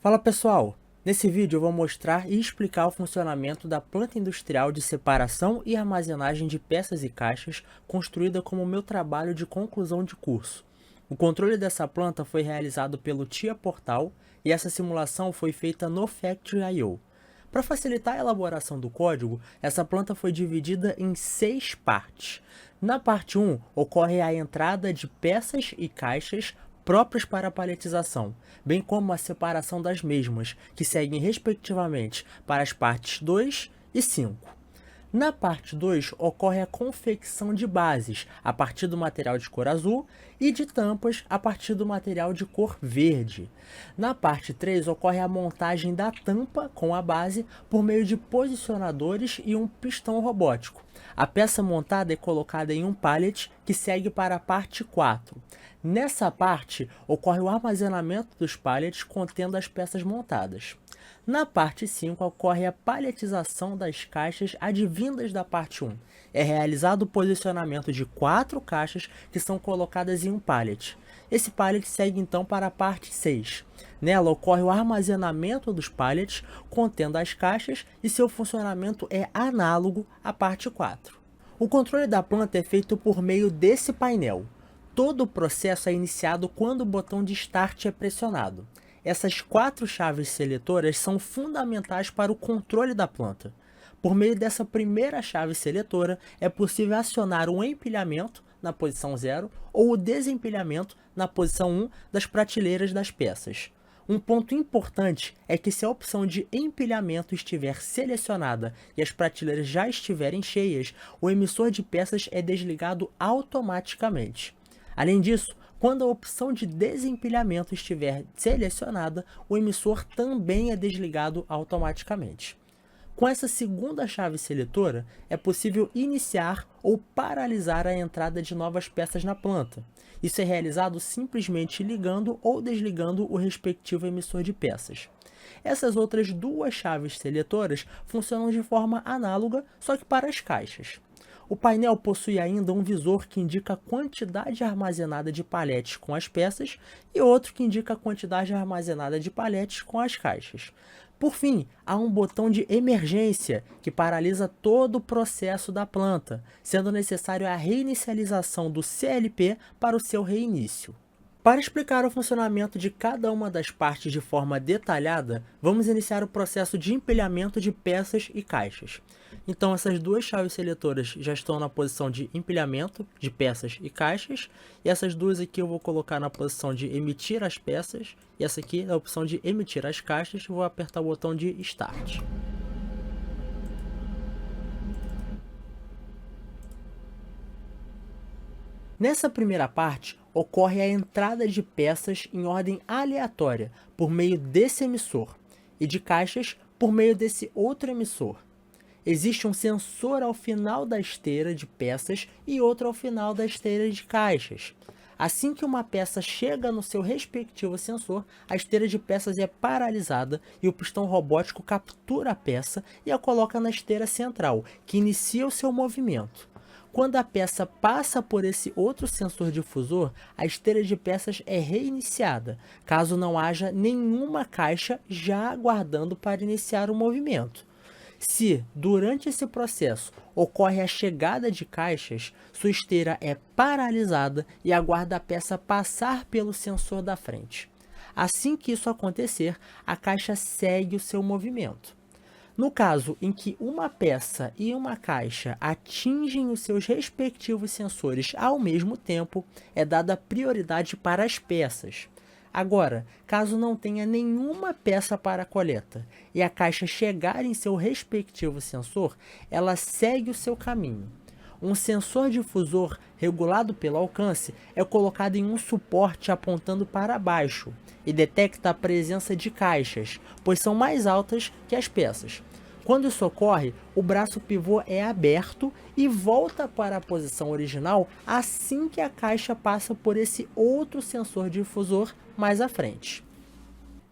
Fala pessoal, nesse vídeo eu vou mostrar e explicar o funcionamento da planta industrial de separação e armazenagem de peças e caixas construída como meu trabalho de conclusão de curso. O controle dessa planta foi realizado pelo TIA Portal e essa simulação foi feita no Factory.io. Para facilitar a elaboração do código, essa planta foi dividida em 6 partes. Na parte 1, ocorre a entrada de peças e caixas próprias para a paletização, bem como a separação das mesmas, que seguem respectivamente para as partes 2 e 5. Na parte 2, ocorre a confecção de bases a partir do material de cor azul e de tampas a partir do material de cor verde. Na parte 3, ocorre a montagem da tampa com a base por meio de posicionadores e um pistão robótico. A peça montada é colocada em um pallet que segue para a parte 4. Nessa parte, ocorre o armazenamento dos pallets contendo as peças montadas. Na parte 5, ocorre a paletização das caixas advindas da parte 1. É realizado o posicionamento de 4 caixas que são colocadas em um pallet. Esse pallet segue então para a parte 6. Nela ocorre o armazenamento dos pallets contendo as caixas e seu funcionamento é análogo à parte 4. O controle da planta é feito por meio desse painel. Todo o processo é iniciado quando o botão de Start é pressionado. Essas 4 chaves seletoras são fundamentais para o controle da planta. Por meio dessa primeira chave seletora, é possível acionar o empilhamento na posição 0 ou o desempilhamento na posição 1 das prateleiras das peças. Um ponto importante é que se a opção de empilhamento estiver selecionada e as prateleiras já estiverem cheias, o emissor de peças é desligado automaticamente. Além disso, quando a opção de desempilhamento estiver selecionada, o emissor também é desligado automaticamente. Com essa segunda chave seletora, é possível iniciar ou paralisar a entrada de novas peças na planta. Isso é realizado simplesmente ligando ou desligando o respectivo emissor de peças. Essas outras 2 chaves seletoras funcionam de forma análoga, só que para as caixas. O painel possui ainda um visor que indica a quantidade armazenada de paletes com as peças e outro que indica a quantidade armazenada de paletes com as caixas. Por fim, há um botão de emergência que paralisa todo o processo da planta, sendo necessário a reinicialização do CLP para o seu reinício. Para explicar o funcionamento de cada uma das partes de forma detalhada, vamos iniciar o processo de empilhamento de peças e caixas. Então essas 2 chaves seletoras já estão na posição de empilhamento de peças e caixas, e essas 2 aqui eu vou colocar na posição de emitir as peças, e essa aqui na opção de emitir as caixas, eu vou apertar o botão de Start. Nessa primeira parte, ocorre a entrada de peças em ordem aleatória por meio desse emissor e de caixas por meio desse outro emissor. Existe um sensor ao final da esteira de peças e outro ao final da esteira de caixas. Assim que uma peça chega no seu respectivo sensor, a esteira de peças é paralisada e o pistão robótico captura a peça e a coloca na esteira central, que inicia o seu movimento. Quando a peça passa por esse outro sensor difusor, a esteira de peças é reiniciada, caso não haja nenhuma caixa já aguardando para iniciar o movimento. Se, durante esse processo, ocorre a chegada de caixas, sua esteira é paralisada e aguarda a peça passar pelo sensor da frente. Assim que isso acontecer, a caixa segue o seu movimento. No caso em que uma peça e uma caixa atingem os seus respectivos sensores ao mesmo tempo, é dada prioridade para as peças. Agora, caso não tenha nenhuma peça para a coleta e a caixa chegar em seu respectivo sensor, ela segue o seu caminho. Um sensor difusor regulado pelo alcance é colocado em um suporte apontando para baixo e detecta a presença de caixas, pois são mais altas que as peças. Quando isso ocorre, o braço pivô é aberto e volta para a posição original assim que a caixa passa por esse outro sensor difusor mais à frente.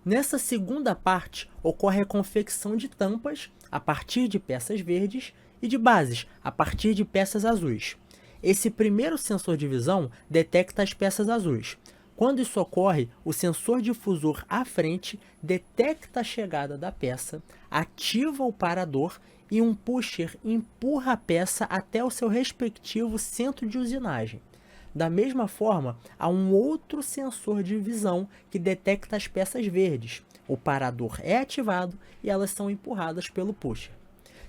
Nessa segunda parte, ocorre a confecção de tampas a partir de peças verdes e de bases a partir de peças azuis. Esse primeiro sensor de visão detecta as peças azuis. Quando isso ocorre, o sensor difusor à frente detecta a chegada da peça, ativa o parador e um pusher empurra a peça até o seu respectivo centro de usinagem. Da mesma forma, há um outro sensor de visão que detecta as peças verdes. O parador é ativado e elas são empurradas pelo pusher.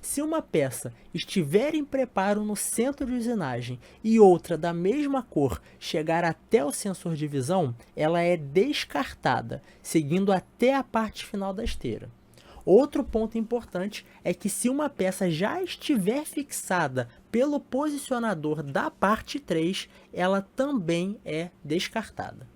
Se uma peça estiver em preparo no centro de usinagem e outra da mesma cor chegar até o sensor de visão, ela é descartada, seguindo até a parte final da esteira. Outro ponto importante é que se uma peça já estiver fixada pelo posicionador da parte 3, ela também é descartada.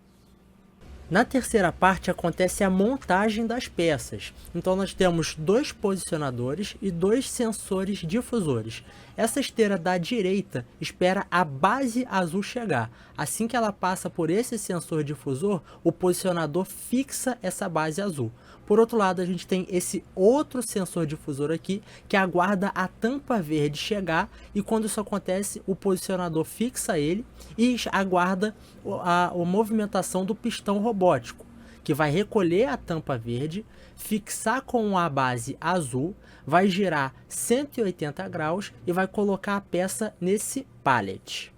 Na terceira parte acontece a montagem das peças. Então nós temos 2 posicionadores e 2 sensores difusores. Essa esteira da direita espera a base azul chegar. Assim que ela passa por esse sensor difusor, o posicionador fixa essa base azul. Por outro lado, a gente tem esse outro sensor difusor aqui, que aguarda a tampa verde chegar, e quando isso acontece, o posicionador fixa ele e aguarda a movimentação do pistão robótico, que vai recolher a tampa verde, fixar com a base azul, vai girar 180 graus e vai colocar a peça nesse pallet.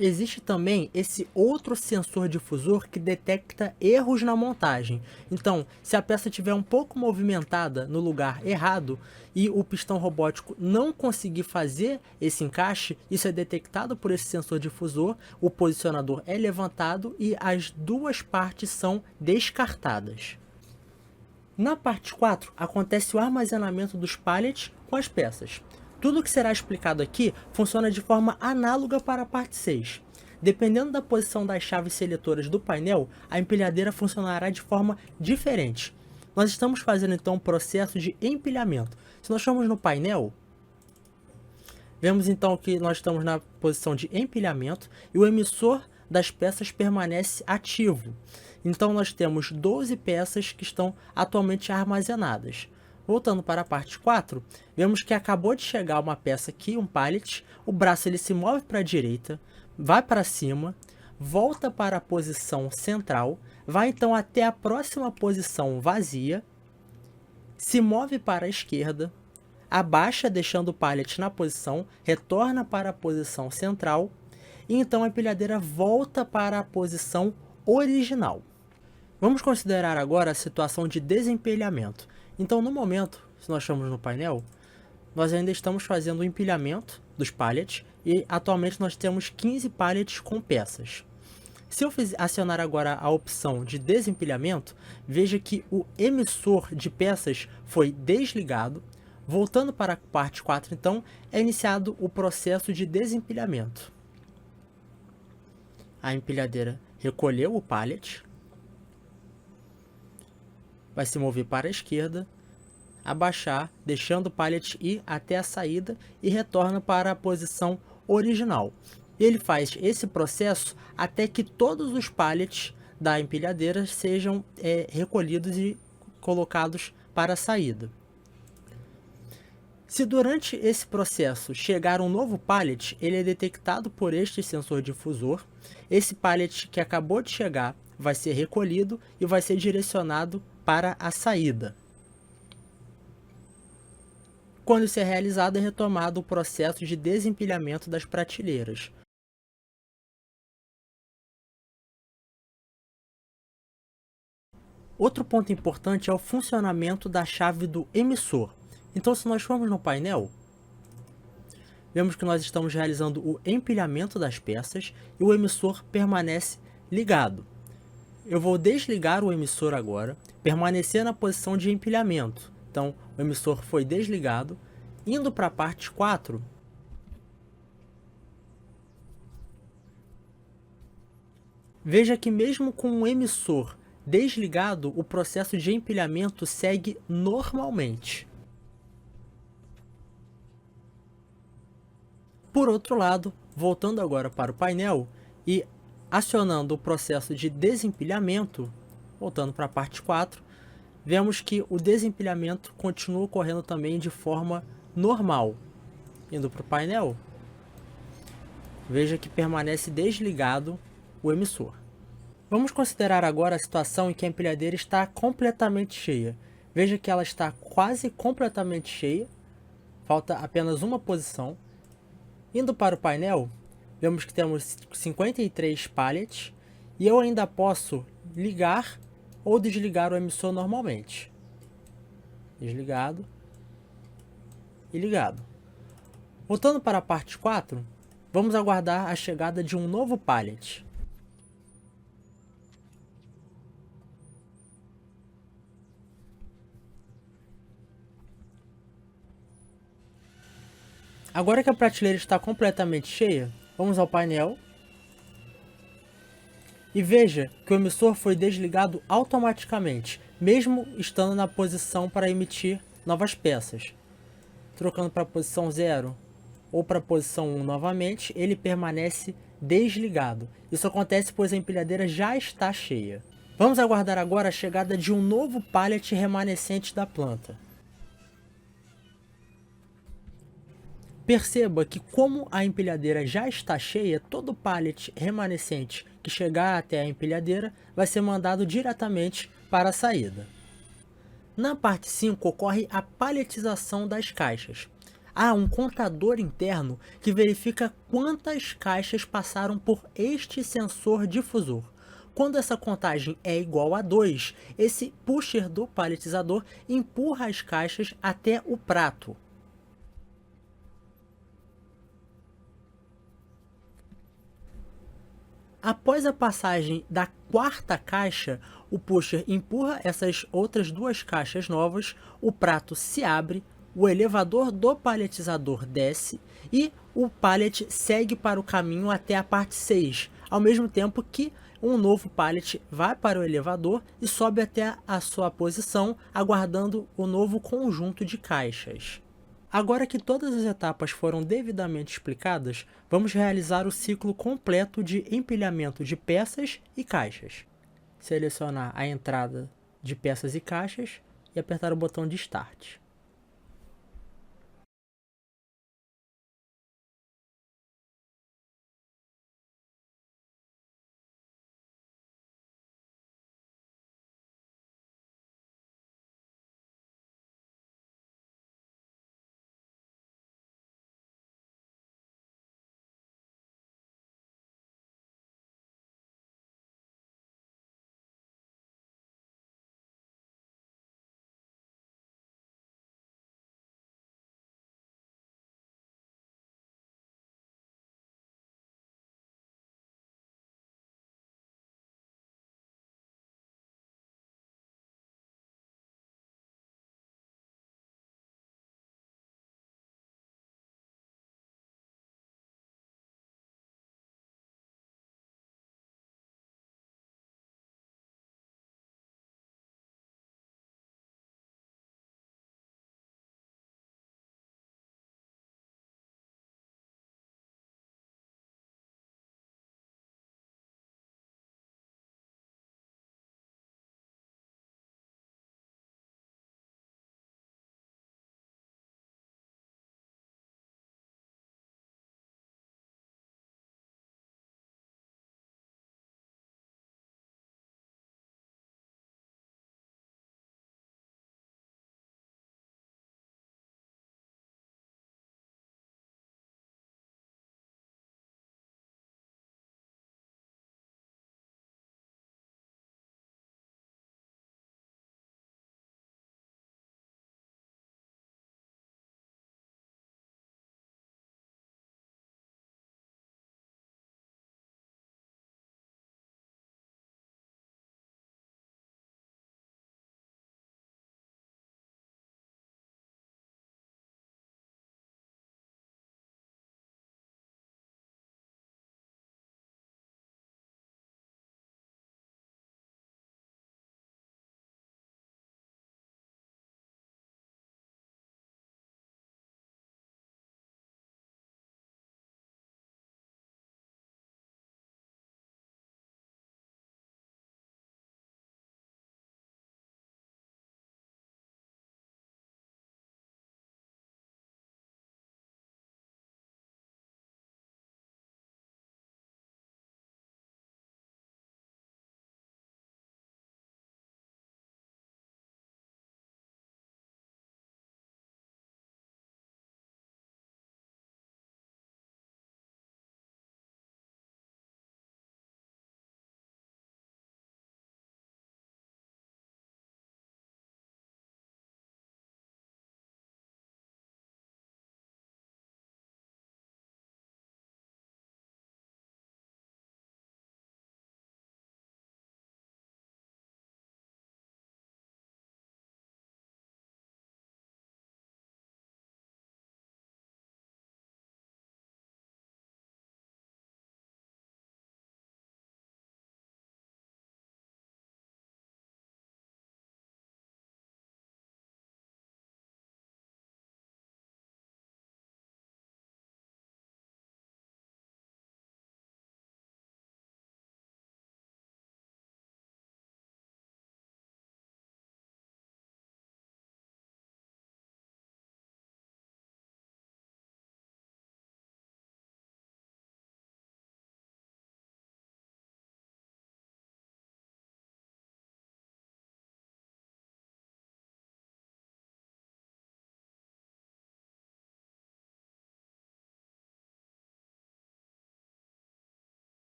Existe também esse outro sensor difusor que detecta erros na montagem. Então, se a peça estiver um pouco movimentada no lugar errado e o pistão robótico não conseguir fazer esse encaixe, isso é detectado por esse sensor difusor, o posicionador é levantado e as 2 partes são descartadas. Na parte 4, acontece o armazenamento dos pallets com as peças. Tudo o que será explicado aqui funciona de forma análoga para a parte 6. Dependendo da posição das chaves seletoras do painel, a empilhadeira funcionará de forma diferente. Nós estamos fazendo então um processo de empilhamento. Se nós formos no painel, vemos então que nós estamos na posição de empilhamento e o emissor das peças permanece ativo. Então nós temos 12 peças que estão atualmente armazenadas. Voltando para a parte 4, vemos que acabou de chegar uma peça aqui, um pallet, o braço ele se move para a direita, vai para cima, volta para a posição central, vai então até a próxima posição vazia, se move para a esquerda, abaixa deixando o pallet na posição, retorna para a posição central, e então a empilhadeira volta para a posição original. Vamos considerar agora a situação de desempilhamento. Então, no momento, se nós estamos no painel, nós ainda estamos fazendo o empilhamento dos pallets e atualmente nós temos 15 pallets com peças. Se eu acionar agora a opção de desempilhamento, veja que o emissor de peças foi desligado. Voltando para a parte 4, então, é iniciado o processo de desempilhamento. A empilhadeira recolheu o pallet, vai se mover para a esquerda, abaixar, deixando o pallet ir até a saída e retorna para a posição original. Ele faz esse processo até que todos os pallets da empilhadeira sejam recolhidos e colocados para a saída. Se durante esse processo chegar um novo pallet, ele é detectado por este sensor difusor. Esse pallet que acabou de chegar vai ser recolhido e vai ser direcionado para a saída. Quando isso é realizado, é retomado o processo de desempilhamento das prateleiras. Outro ponto importante é o funcionamento da chave do emissor. Então, se nós formos no painel, vemos que nós estamos realizando o empilhamento das peças e o emissor permanece ligado. Eu vou desligar o emissor agora, permanecer na posição de empilhamento. Então, o emissor foi desligado. Indo para a parte 4, veja que mesmo com o emissor desligado, o processo de empilhamento segue normalmente. Por outro lado, voltando agora para o painel e acionando o processo de desempilhamento, voltando para a parte 4, vemos que o desempilhamento continua ocorrendo também de forma normal. Indo para o painel, Veja que permanece desligado o emissor. Vamos considerar agora a situação em que a empilhadeira está completamente cheia. Veja que ela está quase completamente cheia, falta apenas uma posição. Indo para o painel, vemos que temos 53 pallets e eu ainda posso ligar ou desligar o emissor normalmente. Desligado e ligado. Voltando para a parte 4, vamos aguardar a chegada de um novo pallet. Agora que a prateleira está completamente cheia, vamos ao painel e veja que o emissor foi desligado automaticamente, mesmo estando na posição para emitir novas peças. Trocando para a posição 0 ou para a posição 1 novamente, ele permanece desligado. Isso acontece pois a empilhadeira já está cheia. Vamos aguardar agora a chegada de um novo pallet remanescente da planta. Perceba que como a empilhadeira já está cheia, todo pallet remanescente que chegar até a empilhadeira vai ser mandado diretamente para a saída. Na parte 5 ocorre a paletização das caixas. Há um contador interno que verifica quantas caixas passaram por este sensor difusor. Quando essa contagem é igual a 2, esse pusher do paletizador empurra as caixas até o prato. Após a passagem da quarta caixa, o pusher empurra essas outras duas caixas novas, o prato se abre, o elevador do paletizador desce e o pallet segue para o caminho até a parte 6, ao mesmo tempo que um novo pallet vai para o elevador e sobe até a sua posição, aguardando o novo conjunto de caixas. Agora que todas as etapas foram devidamente explicadas, vamos realizar o ciclo completo de empilhamento de peças e caixas. Selecionar a entrada de peças e caixas e apertar o botão de Start.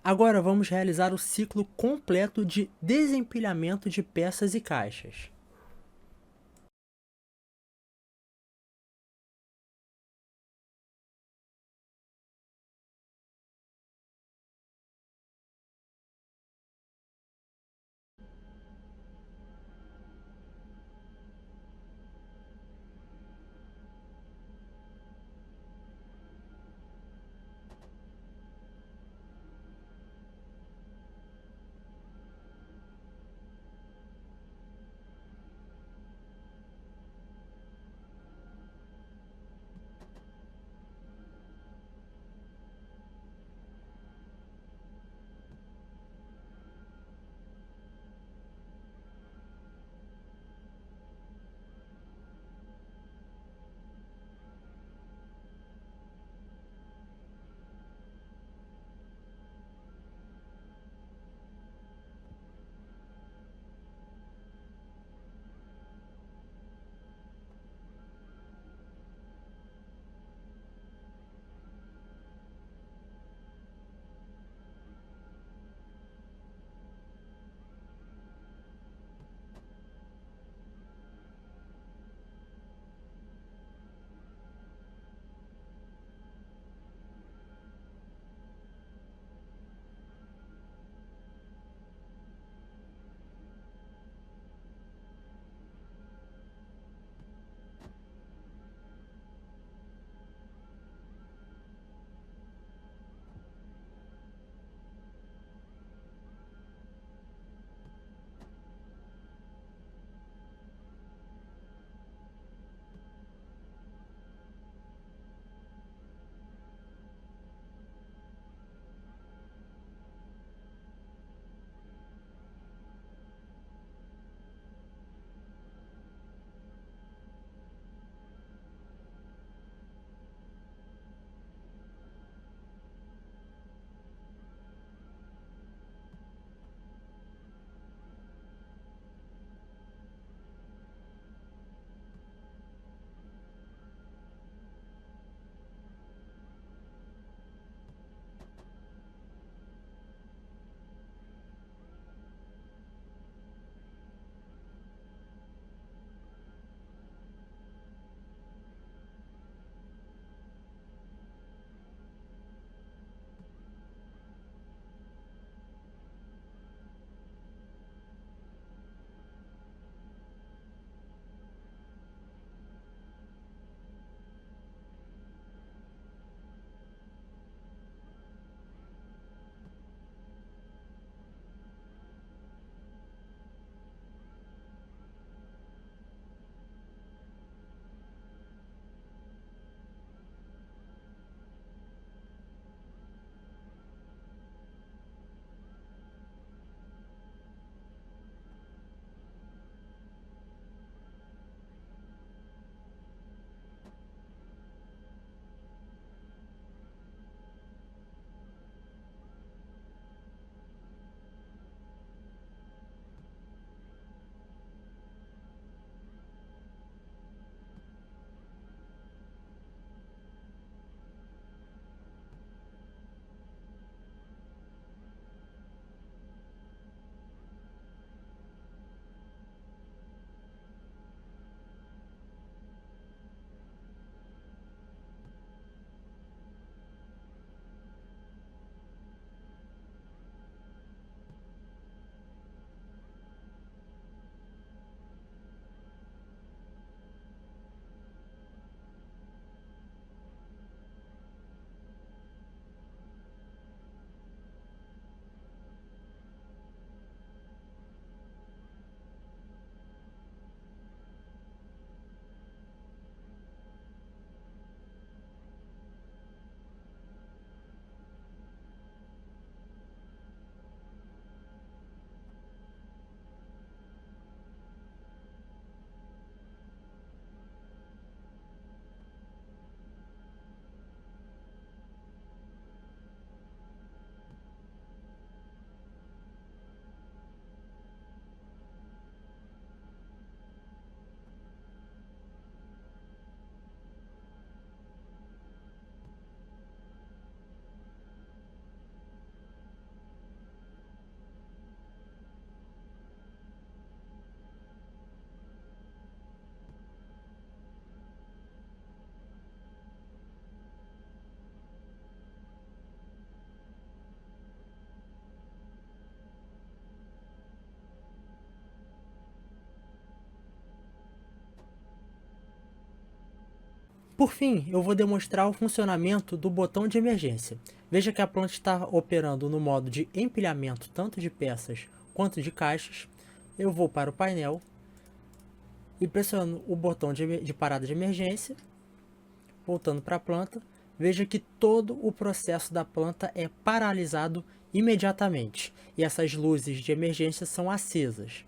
Agora vamos realizar o ciclo completo de desempilhamento de peças e caixas. Por fim, eu vou demonstrar o funcionamento do botão de emergência. Veja que a planta está operando no modo de empilhamento tanto de peças quanto de caixas. Eu vou para o painel e pressiono o botão de parada de emergência, voltando para a planta. Veja que todo o processo da planta é paralisado imediatamente e essas luzes de emergência são acesas.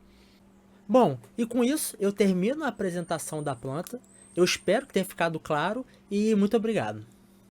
Bom, e com isso eu termino a apresentação da planta. Eu espero que tenha ficado claro e muito obrigado.